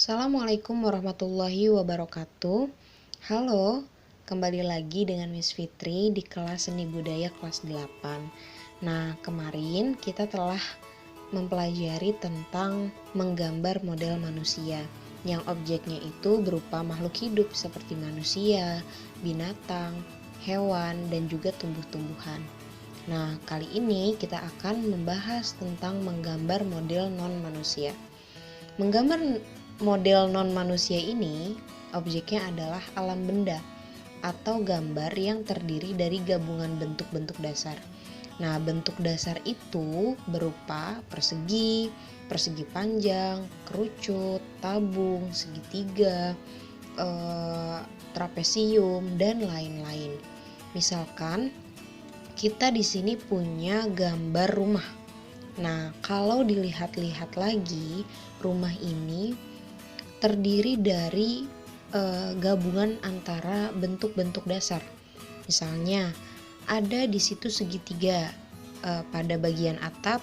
Assalamualaikum warahmatullahi wabarakatuh. Halo, kembali lagi dengan Miss Fitri di kelas Seni Budaya kelas 8. Nah, kemarin kita telah mempelajari tentang menggambar model manusia yang objeknya itu berupa makhluk hidup seperti manusia, binatang, hewan, dan juga tumbuh-tumbuhan. Nah, kali ini kita akan membahas tentang menggambar model non-manusia. Menggambar model non-manusia ini, objeknya adalah alam benda atau gambar yang terdiri dari gabungan bentuk-bentuk dasar. Nah, bentuk dasar itu berupa persegi, persegi panjang, kerucut, tabung, segitiga, trapesium, dan lain-lain. Misalkan kita di sini punya gambar rumah. Nah, kalau dilihat-lihat lagi, rumah ini terdiri dari gabungan antara bentuk-bentuk dasar. Misalnya, ada di situ segitiga pada bagian atap,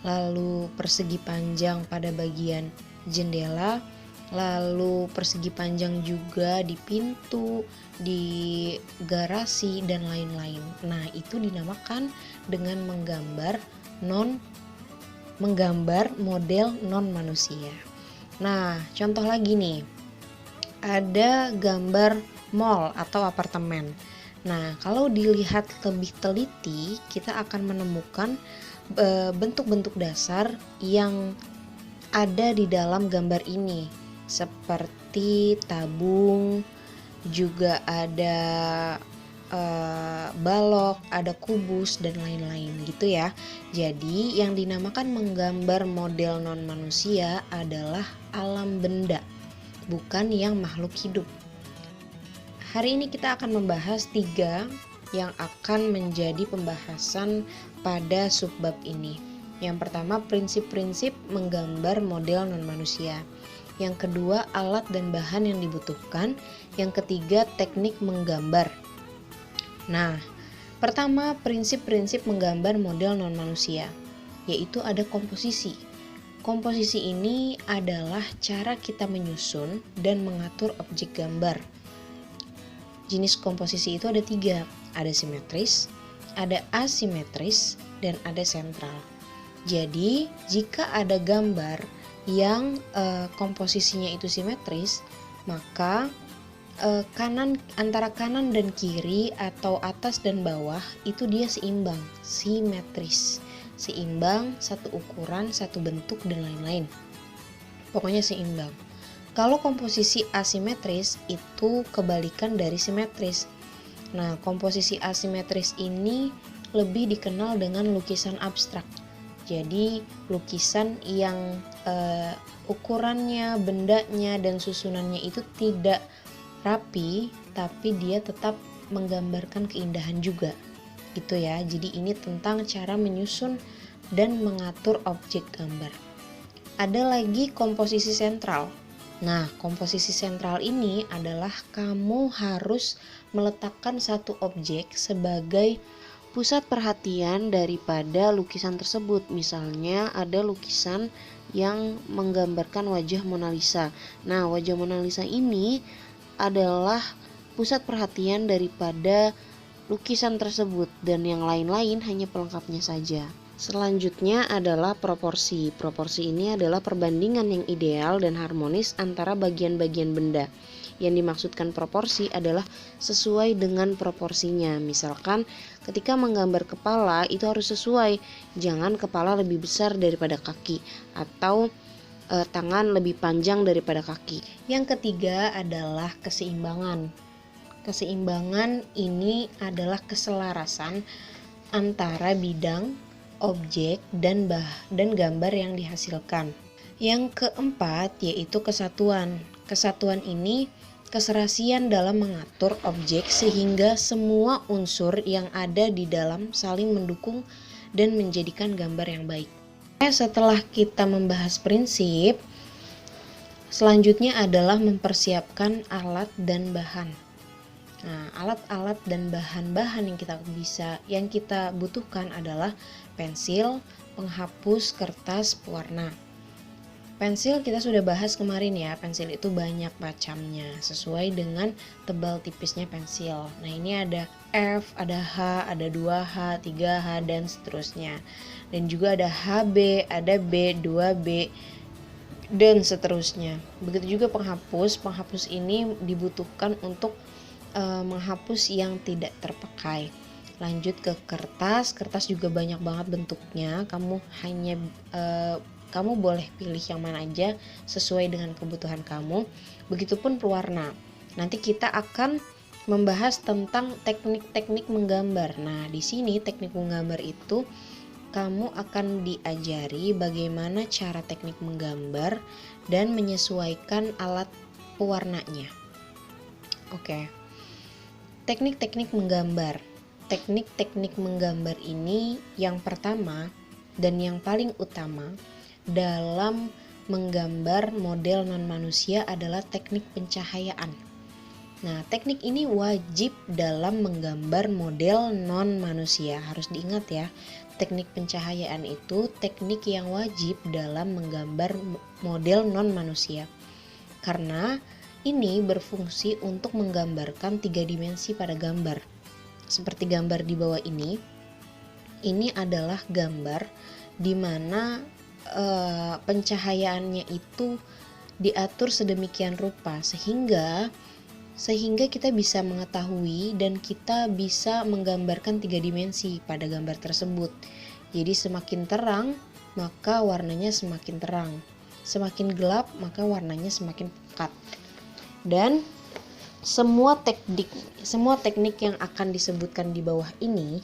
lalu persegi panjang pada bagian jendela, lalu persegi panjang juga di pintu, di garasi, dan lain-lain. Nah, itu dinamakan dengan menggambar model non manusia. Nah, contoh lagi nih, ada gambar mall atau apartemen. Nah, kalau dilihat lebih teliti, kita akan menemukan bentuk-bentuk dasar yang ada di dalam gambar ini, seperti tabung, juga ada balok, ada kubus, dan lain-lain gitu ya. Jadi yang dinamakan menggambar model non manusia adalah alam benda, bukan yang makhluk hidup. Hari ini kita akan membahas 3 yang akan menjadi pembahasan pada subbab ini. Yang pertama, prinsip-prinsip menggambar model non manusia. Yang kedua, alat dan bahan yang dibutuhkan. Yang ketiga, teknik menggambar. Nah, pertama, prinsip-prinsip menggambar model non-manusia, yaitu ada komposisi. Komposisi ini adalah cara kita menyusun dan mengatur objek gambar. Jenis komposisi itu ada 3, ada simetris, ada asimetris, dan ada sentral. Jadi, jika ada gambar yang komposisinya itu simetris, maka antara kanan dan kiri atau atas dan bawah itu dia seimbang, simetris, seimbang, satu ukuran, satu bentuk, dan lain-lain. Pokoknya seimbang. Kalau komposisi asimetris itu kebalikan dari simetris. Nah, komposisi asimetris ini lebih dikenal dengan lukisan abstrak. Jadi lukisan yang ukurannya, bendanya, dan susunannya itu tidak rapi, tapi dia tetap menggambarkan keindahan juga gitu ya. Jadi ini tentang cara menyusun dan mengatur objek gambar. Ada lagi komposisi sentral. Nah, komposisi sentral ini adalah kamu harus meletakkan satu objek sebagai pusat perhatian daripada lukisan tersebut. Misalnya ada lukisan yang menggambarkan wajah Mona Lisa. Nah, wajah Mona Lisa ini adalah pusat perhatian daripada lukisan tersebut, dan yang lain-lain hanya pelengkapnya saja. Selanjutnya adalah proporsi. Proporsi ini adalah perbandingan yang ideal dan harmonis antara bagian-bagian benda. Yang dimaksudkan proporsi adalah sesuai dengan proporsinya. Misalkan ketika menggambar kepala itu harus sesuai, jangan kepala lebih besar daripada kaki atau tangan lebih panjang daripada kaki. Yang ketiga adalah keseimbangan. Keseimbangan ini adalah keselarasan antara bidang, objek, dan gambar yang dihasilkan. Yang keempat yaitu kesatuan. Kesatuan ini keserasian dalam mengatur objek sehingga semua unsur yang ada di dalam saling mendukung dan menjadikan gambar yang baik. Setelah kita membahas prinsip, selanjutnya adalah mempersiapkan alat dan bahan. Nah, alat-alat dan bahan-bahan yang kita butuhkan adalah pensil, penghapus, kertas, pewarna. Pensil kita sudah bahas kemarin ya, pensil itu banyak macamnya sesuai dengan tebal tipisnya pensil. Nah ini ada F, ada H, ada 2H, 3H, dan seterusnya. Dan juga ada HB, ada B, 2B, dan seterusnya. Begitu juga penghapus. Penghapus ini dibutuhkan untuk menghapus yang tidak terpakai. Lanjut ke kertas. Kertas juga banyak banget bentuknya. Kamu boleh pilih yang mana aja sesuai dengan kebutuhan kamu. Begitupun pewarna. Nanti kita akan membahas tentang teknik-teknik menggambar. Nah, di sini teknik menggambar itu kamu akan diajari bagaimana cara teknik menggambar dan menyesuaikan alat pewarnanya. Oke. Teknik-teknik menggambar. Teknik-teknik menggambar ini yang pertama dan yang paling utama dalam menggambar model non-manusia adalah teknik pencahayaan. Nah, teknik ini wajib dalam menggambar model non-manusia. Harus diingat ya, teknik pencahayaan itu teknik yang wajib dalam menggambar model non-manusia. Karena ini berfungsi untuk menggambarkan 3 dimensi pada gambar. Seperti gambar di bawah ini adalah gambar di mana pencahayaannya itu diatur sedemikian rupa sehingga kita bisa mengetahui dan kita bisa menggambarkan 3 dimensi pada gambar tersebut. Jadi semakin terang maka warnanya semakin terang, semakin gelap maka warnanya semakin pekat. Dan semua teknik yang akan disebutkan di bawah ini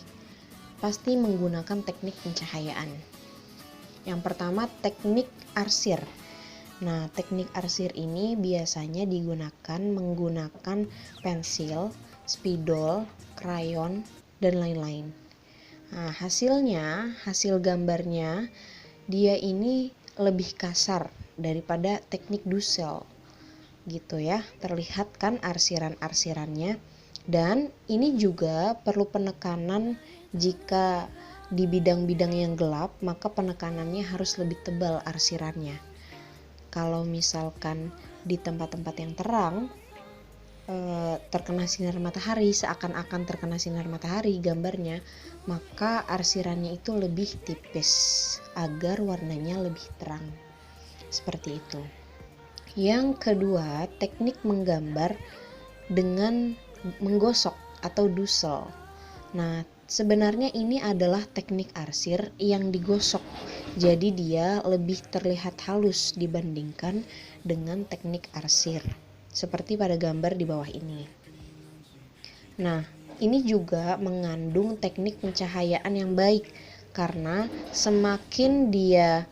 pasti menggunakan teknik pencahayaan. Yang pertama teknik arsir. Nah, teknik arsir ini biasanya menggunakan pensil, spidol, krayon, dan lain-lain. Nah, hasil gambarnya dia ini lebih kasar daripada teknik Dussel. Gitu ya, terlihat kan arsiran-arsirannya. Dan ini juga perlu penekanan jika di bidang-bidang yang gelap, maka penekanannya harus lebih tebal arsirannya. Kalau misalkan di tempat-tempat yang terang terkena sinar matahari, seakan-akan terkena sinar matahari gambarnya, maka arsirannya itu lebih tipis agar warnanya lebih terang. Seperti itu. Yang kedua, teknik menggambar dengan menggosok atau Dussel. Nah, sebenarnya ini adalah teknik arsir yang digosok. Jadi dia lebih terlihat halus dibandingkan dengan teknik arsir. Seperti pada gambar di bawah ini. Nah, ini juga mengandung teknik pencahayaan yang baik. Karena semakin dia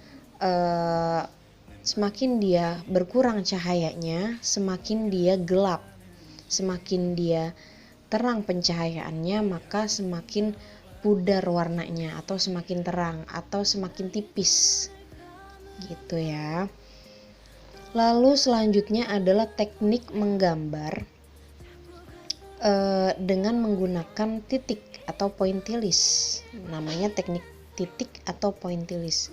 berkurang cahayanya, semakin dia gelap. Semakin dia terang pencahayaannya, maka semakin pudar warnanya atau semakin terang atau semakin tipis gitu ya. Lalu selanjutnya adalah teknik menggambar dengan menggunakan titik atau pointillis. Namanya teknik titik atau pointillis.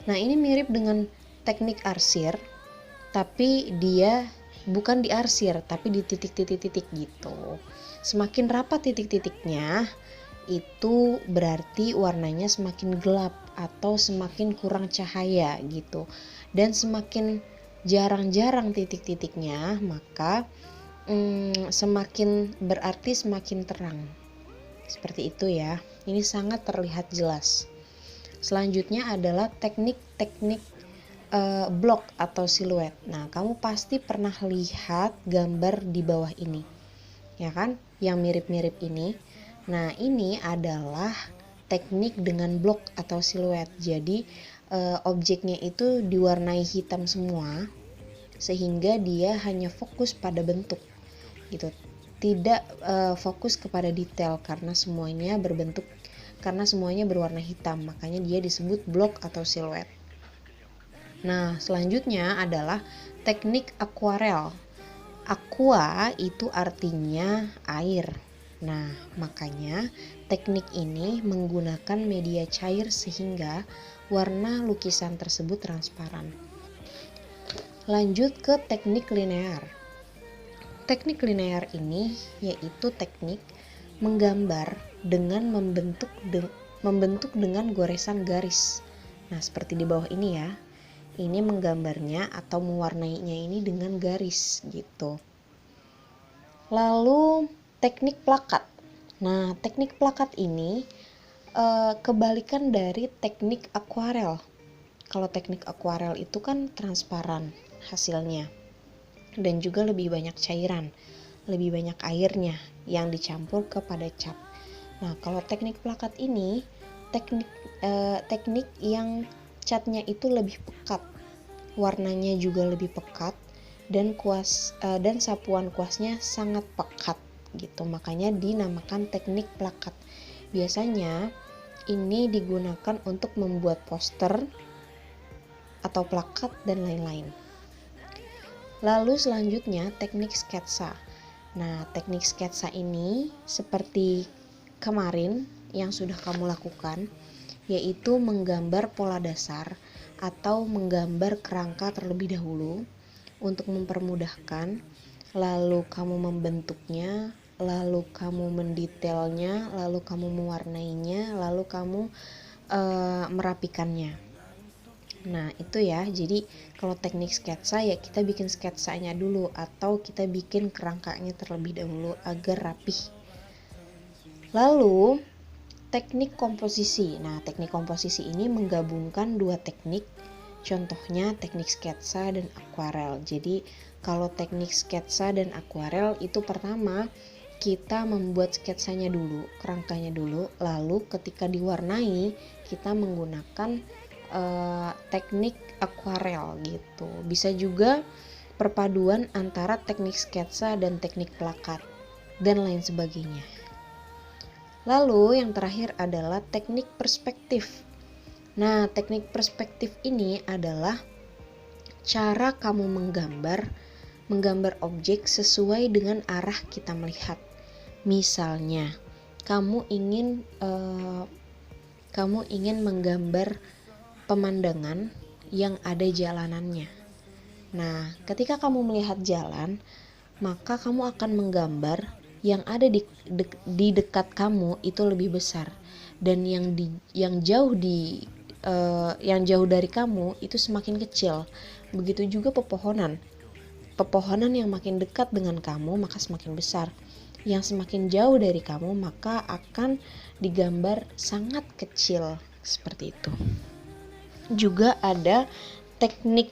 Nah, ini mirip dengan teknik arsir, tapi dia bukan di arsir tapi di titik-titik gitu. Semakin rapat titik-titiknya, itu berarti warnanya semakin gelap atau semakin kurang cahaya gitu. Dan semakin jarang-jarang titik-titiknya, maka semakin terang. Seperti itu ya. Ini sangat terlihat jelas. Selanjutnya adalah teknik-teknik blok atau siluet. Nah, kamu pasti pernah lihat gambar di bawah ini, ya kan? Yang mirip-mirip ini. Nah, ini adalah teknik dengan blok atau siluet. Jadi objeknya itu diwarnai hitam semua, sehingga dia hanya fokus pada bentuk, gitu. Tidak fokus kepada detail karena semuanya berwarna hitam, makanya dia disebut blok atau siluet. Nah, selanjutnya adalah teknik akuarel. Aqua itu artinya air. Nah, makanya teknik ini menggunakan media cair sehingga warna lukisan tersebut transparan. Lanjut ke teknik linear. Teknik linear ini yaitu teknik menggambar dengan membentuk dengan goresan garis. Nah, seperti di bawah ini ya. Ini menggambarnya atau mewarnainya ini dengan garis gitu. Lalu teknik plakat. Nah, teknik plakat ini kebalikan dari teknik akuarel. Kalau teknik akuarel itu kan transparan hasilnya dan juga lebih banyak cairan, lebih banyak airnya yang dicampur kepada cat. Nah, kalau teknik plakat ini teknik yang catnya itu lebih pekat, warnanya juga lebih pekat, dan sapuan kuasnya sangat pekat gitu. Makanya dinamakan teknik plakat. Biasanya ini digunakan untuk membuat poster atau plakat dan lain-lain. Lalu selanjutnya teknik sketsa. Nah, teknik sketsa ini seperti kemarin yang sudah kamu lakukan, yaitu menggambar pola dasar atau menggambar kerangka terlebih dahulu untuk mempermudahkan, lalu kamu membentuknya, lalu kamu mendetailnya, lalu kamu mewarnainya, lalu kamu merapikannya. Nah, itu ya. Jadi kalau teknik sketsa ya kita bikin sketsanya dulu atau kita bikin kerangkanya terlebih dahulu agar rapih. Lalu teknik komposisi. Nah, teknik komposisi ini menggabungkan dua teknik. Contohnya teknik sketsa dan akuarel. Jadi kalau teknik sketsa dan akuarel itu pertama kita membuat sketsanya dulu, kerangkanya dulu, lalu ketika diwarnai kita menggunakan teknik akuarel gitu. Bisa juga perpaduan antara teknik sketsa dan teknik plakat dan lain sebagainya. Lalu yang terakhir adalah teknik perspektif. Nah, teknik perspektif ini adalah cara kamu menggambar objek sesuai dengan arah kita melihat. Misalnya, kamu ingin menggambar pemandangan yang ada jalanannya. Nah, ketika kamu melihat jalan, maka kamu akan menggambar yang ada di dekat kamu itu lebih besar, dan yang jauh dari kamu itu semakin kecil. Begitu juga pepohonan. Pepohonan yang makin dekat dengan kamu maka semakin besar. Yang semakin jauh dari kamu maka akan digambar sangat kecil, seperti itu. Juga ada teknik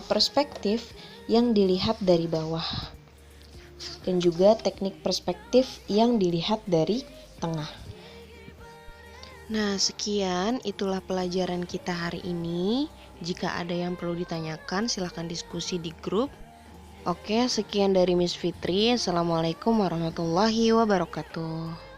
perspektif yang dilihat dari bawah, dan juga teknik perspektif yang dilihat dari tengah. Nah, sekian itulah pelajaran kita hari ini. Jika ada yang perlu ditanyakan silahkan diskusi di grup. Oke, sekian dari Miss Fitri. Assalamualaikum warahmatullahi wabarakatuh.